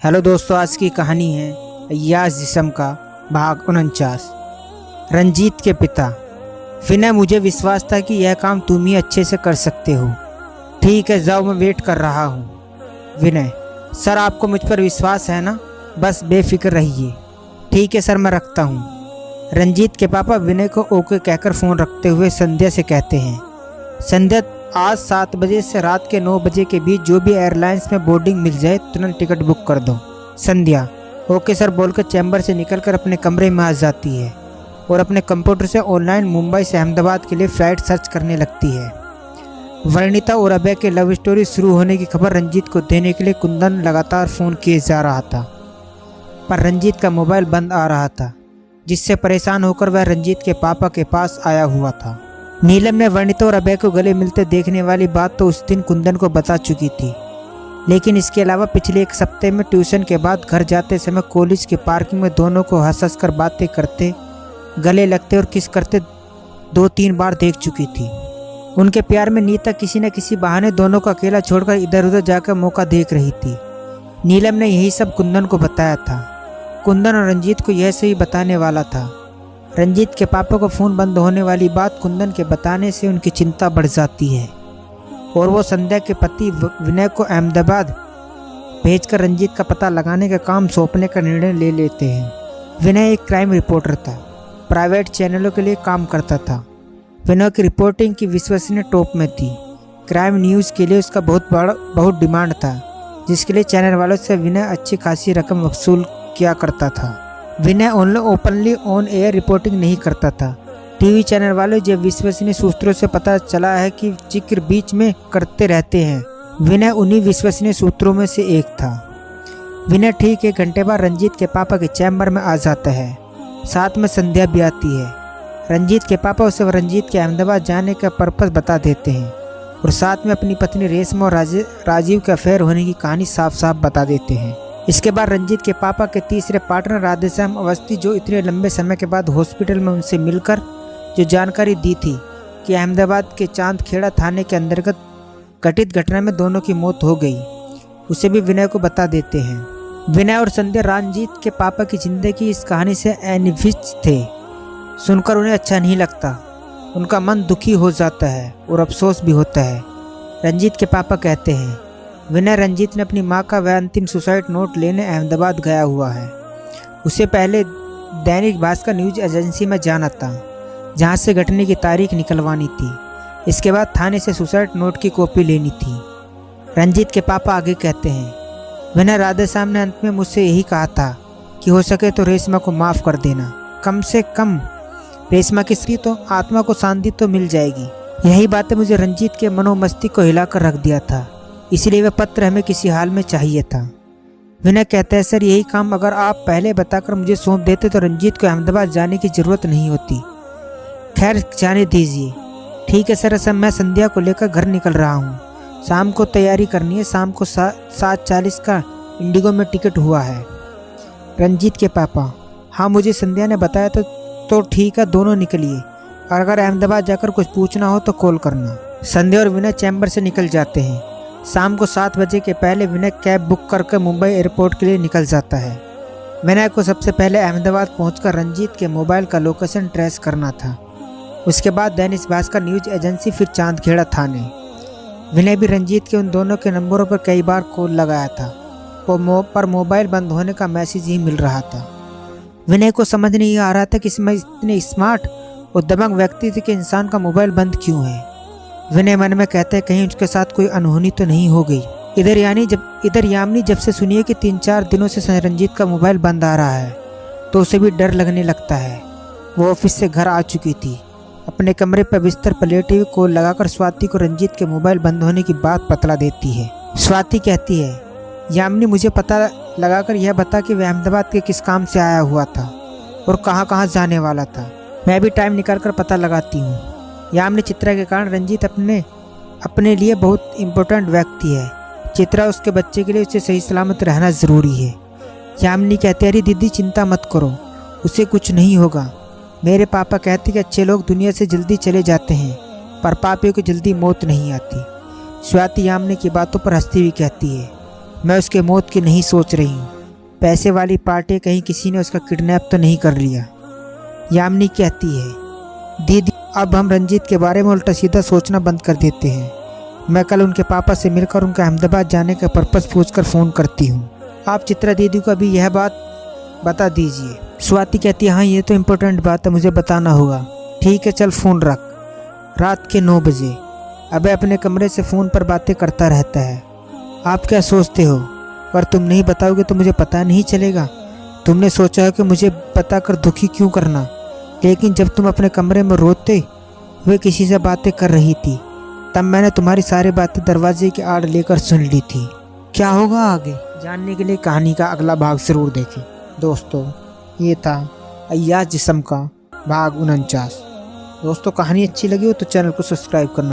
Hello दोस्तों, आज की कहानी है अय्याज जिस्म का भाग 49। रंजीत के पिता। विनय, मुझे विश्वास था कि यह काम तुम ही अच्छे से कर सकते हो। ठीक है, जाओ, मैं वेट कर रहा हूँ। विनय, सर आपको मुझ पर विश्वास है ना? बस बेफिक्र रहिए। ठीक है सर, मैं रखता हूँ। रंजीत के पापा विनय को ओके कहकर फ़ोन रखते हुए संध्या से कहते हैं, संध्या, आज 7 बजे से रात के 9 बजे के बीच जो भी एयरलाइंस में बोर्डिंग मिल जाए तुरंत टिकट बुक कर दो। संध्या ओके सर बोलकर चैम्बर से निकलकर अपने कमरे में आ जाती है और अपने कंप्यूटर से ऑनलाइन मुंबई से अहमदाबाद के लिए फ़्लाइट सर्च करने लगती है। वर्णिता और अभय के लव स्टोरी शुरू होने की खबर रंजीत को देने के लिए कुंदन लगातार फ़ोन किए जा रहा था, पर रंजीत का मोबाइल बंद आ रहा था, जिससे परेशान होकर वह रंजीत के पापा के पास आया हुआ था। नीलम ने वर्णिता और अभय को गले मिलते देखने वाली बात तो उस दिन कुंदन को बता चुकी थी, लेकिन इसके अलावा पिछले 1 सप्ते में ट्यूशन के बाद घर जाते समय कॉलेज की पार्किंग में दोनों को हंस कर बातें करते, गले लगते और किस करते 2-3 बार देख चुकी थी। उनके प्यार में नीता किसी न किसी बहाने दोनों को अकेला छोड़कर इधर उधर जाकर मौका देख रही थी। नीलम ने यही सब कुंदन को बताया था। कुंदन और रंजीत को यह सही बताने वाला था। रंजीत के पापा को फ़ोन बंद होने वाली बात कुंदन के बताने से उनकी चिंता बढ़ जाती है और वो संध्या के पति विनय को अहमदाबाद भेजकर रंजीत का पता लगाने का काम सौंपने का निर्णय ले लेते हैं। विनय एक क्राइम रिपोर्टर था, प्राइवेट चैनलों के लिए काम करता था। विनय की रिपोर्टिंग की विश्वसनीयता टॉप में थी। क्राइम न्यूज़ के लिए उसका बहुत डिमांड था, जिसके लिए चैनल वालों से विनय अच्छी खासी रकम वसूल किया करता था। विनय ओपनली ऑन एयर रिपोर्टिंग नहीं करता था। टीवी चैनल वाले जब विश्वसनीय सूत्रों से पता चला है कि जिक्र बीच में करते रहते हैं, विनय उन्हीं विश्वसनीय सूत्रों में से एक था। विनय ठीक 1 घंटे बाद रंजीत के पापा के चैम्बर में आ जाता है। साथ में संध्या भी आती है। रंजीत के पापा उसे रंजीत के अहमदाबाद जाने का पर्पस बता देते हैं और साथ में अपनी पत्नी रेशमा और राजीव के अफेयर होने की कहानी साफ साफ बता देते हैं। इसके बाद रंजीत के पापा के तीसरे पार्टनर राधेश्याम अवस्थी, जो इतने लंबे समय के बाद हॉस्पिटल में उनसे मिलकर जो जानकारी दी थी कि अहमदाबाद के चांदखेड़ा थाने के अंतर्गत घटित घटना में दोनों की मौत हो गई, उसे भी विनय को बता देते हैं। विनय और संध्या रंजीत के पापा की जिंदगी इस कहानी से अनभिज्ञ थे। सुनकर उन्हें अच्छा नहीं लगता, उनका मन दुखी हो जाता है और अफसोस भी होता है। रंजीत के पापा कहते हैं, विनय, रंजीत ने अपनी मां का वह अंतिम सुसाइड नोट लेने अहमदाबाद गया हुआ है। उसे पहले दैनिक भास्कर न्यूज एजेंसी में जाना था, जहां से घटने की तारीख निकलवानी थी। इसके बाद थाने से सुसाइड नोट की कॉपी लेनी थी। रंजीत के पापा आगे कहते हैं, विनय, राधेश्याम ने अंत में मुझसे यही कहा था कि हो सके तो रेशमा को माफ़ कर देना। कम से कम रेशमा की तो आत्मा को शांति तो मिल जाएगी। यही बातें मुझे रंजीत के मनोमस्तिष्क को हिलाकर रख दिया था, इसलिए वह पत्र हमें किसी हाल में चाहिए था। विनय कहता है, सर, यही काम अगर आप पहले बताकर मुझे सौंप देते तो रंजीत को अहमदाबाद जाने की ज़रूरत नहीं होती। खैर, जाने दीजिए। ठीक है सर, मैं संध्या को लेकर घर निकल रहा हूँ। शाम को तैयारी करनी है। शाम को 7:40 का इंडिगो में टिकट हुआ है। रंजीत के पापा, हाँ, मुझे संध्या ने बताया तो ठीक है, दोनों निकलिए। और अगर अहमदाबाद जाकर कुछ पूछना हो तो कॉल करना। संध्या और विनय चैम्बर से निकल जाते हैं। शाम को 7 बजे के पहले विनय कैब बुक करके मुंबई एयरपोर्ट के लिए निकल जाता है। विनय को सबसे पहले अहमदाबाद पहुंचकर रंजीत के मोबाइल का लोकेशन ट्रेस करना था। उसके बाद दैनिक भास्कर न्यूज एजेंसी, फिर चांदखेड़ा थाने। विनय भी रंजीत के उन दोनों के नंबरों पर कई बार कॉल लगाया था, पर मोबाइल बंद होने का मैसेज ही मिल रहा था। विनय को समझ नहीं आ रहा था कि इसमें इतने स्मार्ट और दबंग व्यक्ति थे कि इंसान का मोबाइल बंद क्यों है। विनय मन में कहते हैं, कहीं उसके साथ कोई अनहोनी तो नहीं हो गई। इधर यामिनी जब से सुनिए कि 3-4 दिनों से रंजीत का मोबाइल बंद आ रहा है तो उसे भी डर लगने लगता है। वो ऑफिस से घर आ चुकी थी। अपने कमरे पर बिस्तर पर लेटे हुए कॉल लगाकर स्वाति को रंजीत के मोबाइल बंद होने की बात बतला देती है। स्वाति कहती है, यामिनी, मुझे पता लगाकर यह बता कि वह अहमदाबाद के किस काम से आया हुआ था और कहाँ कहाँ जाने वाला था। मैं भी टाइम निकाल कर पता लगाती हूँ। यामिनी, चित्रा के कारण रंजीत अपने लिए बहुत इम्पोर्टेंट व्यक्ति है। चित्रा उसके बच्चे के लिए उसे सही सलामत रहना ज़रूरी है। यामिनी कहते, अरे दीदी, चिंता मत करो, उसे कुछ नहीं होगा। मेरे पापा कहते कि अच्छे लोग दुनिया से जल्दी चले जाते हैं, पर पापियों को जल्दी मौत नहीं आती। स्वाति यामिनी की बातों पर हंसती हुई कहती है, मैं उसके मौत की नहीं सोच रही हूँ। पैसे वाली पार्टी, कहीं किसी ने उसका किडनैप तो नहीं कर लिया। यामिनी कहती है, दीदी अब हम रंजीत के बारे में उल्टा सीधा सोचना बंद कर देते हैं। मैं कल उनके पापा से मिलकर उनका अहमदाबाद जाने का पर्पस पूछकर फ़ोन करती हूँ। आप चित्रा दीदी को अभी यह बात बता दीजिए। स्वाति कहती है, हाँ ये तो इम्पोर्टेंट बात है, मुझे बताना होगा। ठीक है चल फ़ोन रख। रात के 9 बजे अबे अपने कमरे से फ़ोन पर बातें करता रहता है। आप क्या सोचते हो, पर तुम नहीं बताओगे तो मुझे पता नहीं चलेगा। तुमने सोचा है कि मुझे बता कर दुखी क्यों करना, लेकिन जब तुम अपने कमरे में रोते हुए किसी से बातें कर रही थी, तब मैंने तुम्हारी सारी बातें दरवाजे की आड़ लेकर सुन ली थी। क्या होगा आगे जानने के लिए कहानी का अगला भाग ज़रूर देखें। दोस्तों ये था अय्याज जिस्म का भाग 49। दोस्तों कहानी अच्छी लगी हो तो चैनल को सब्सक्राइब करना।